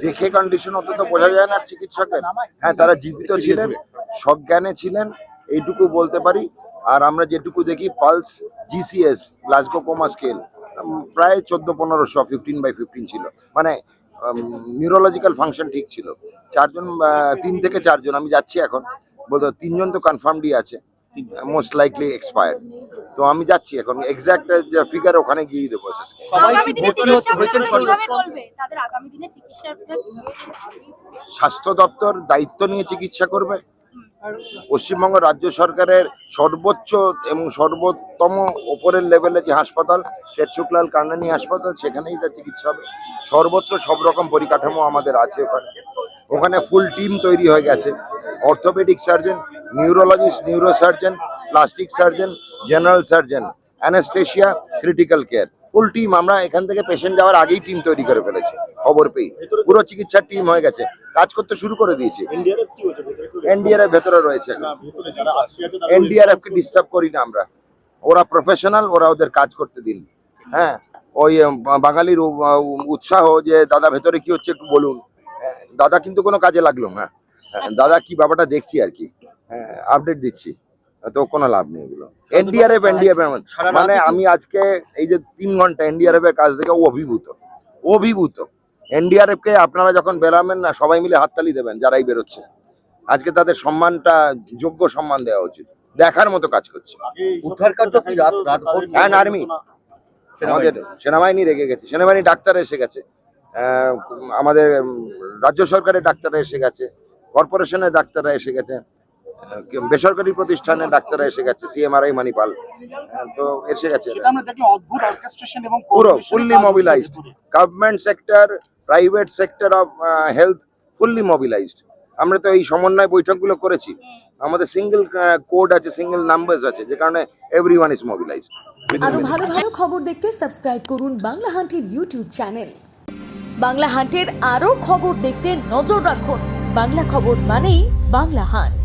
দেখে কন্ডিশন অত তো বোঝা যায় না চিকিৎসকের। হ্যাঁ, তারা জীবিত ছিলেন, সজ্ঞানে ছিলেন, এইটুকু বলতে পারি। আর আমরা যেটুকু দেখি pulse GCS Glasgow coma scale প্রায় 14-1500 15/15 ছিল, মানে নিউরোলজিক্যাল ফাংশন ঠিক ছিল। 3 থেকে 4 জন, আমি যাচ্ছি এখন, বলতো 3 জন তো কনফার্মডই আছে, মোস্ট লাইকলি এক্সপায়ার্ড। তো আমি যাচ্ছি এখন, এক্সাক্ট ফিগার ওখানে গিয়ে দেবো। স্বাস্থ্য দপ্তর দায়িত্ব নিয়ে চিকিৎসা করবে। পশ্চিমবঙ্গ রাজ্য সরকারের সর্বোচ্চ এবং সর্বোত্তম ওপরের লেভেলে যে হাসপাতাল শেঠ শুক্লাল কারনানি হাসপাতাল, সেখানেই তার চিকিৎসা হবে। সর্বত্র সব রকম পরিকাঠামো আমাদের আছে ওখানে ফুল টিম তৈরি হয়ে গেছে। Orthopaedic surgeon, neurologist, neurosurgeon, plastic surgeon, general surgeon, anaesthesia, critical care, full team. আমরা এখান থেকে পেশেন্ট যাওয়ার আগেই টিম তৈরি করে ফেলেছি, খবর পেয়ে পুরো চিকিৎসার টিম হয়ে গেছে, কাজ করতে শুরু করে দিয়েছি। এনডিআরএফ ভেতরে রয়েছে, এনডিআরএফ কে ডিস্টার্ব করি না আমরা, ওরা প্রফেশনাল, ওরা ওদের কাজ করতে দিন। হ্যাঁ, ওই বাঙালির উৎসাহ যে দাদা ভেতরে কি হচ্ছে একটু বলুন, দাদা কিন্তু কোনো কাজে লাগলো না। দাদা কি ব্যাপারটা দেখছি আর কি, আপডেট দিচ্ছি, তো কোনো লাভ নেই এগুলো। এনডিআরএফ মানে আমি আজকে এই যে 3 ঘন্টা এনডিআরএফ এর কাজ থেকে অভিভূত। এনডিআরএফ কে আপনারা যখন বেরাবেন না, সবাই মিলে হাততালি দেবেন যারাই বেরোচ্ছে। আজকে তাদের সম্মানটা, যোগ্য সম্মান দেওয়া উচিত, দেখার মতো কাজ করছে। উদ্ধার কার্য কি হ্যাঁ, আর্মি, আমাদের সেনাবাহিনী রেগে গেছে, সেনাবাহিনী ডাক্তার এসে গেছে, আমাদের রাজ্য সরকারের ডাক্তাররা এসে গেছে, কর্পোরেশনের ডাক্তাররা এসে গেছে, বেসরকারি প্রতিষ্ঠানের ডাক্তাররা এসে গেছে, সিএমআরআই মানিপাল তো এসে গেছে, পুরো fully mobilised. Government sector, private sector of health fully mobilised. আমরা তো এই সমন্বয় বৈঠকগুলো করেছি, আমাদের সিঙ্গেল কোড আছে, সিঙ্গেল নাম্বারস আছে, যে কারণে এভরিওয়ান ইজ মোবিলাইজড। আরো ভালো ভালো খবর দেখতে সাবস্ক্রাইব করুন বাংলা হান্টের ইউটিউব চ্যানেল। বাংলা হান্টের আরো খবর দেখতে নজর রাখুন। বাংলা খবর মানেই বাংলা হান্ট।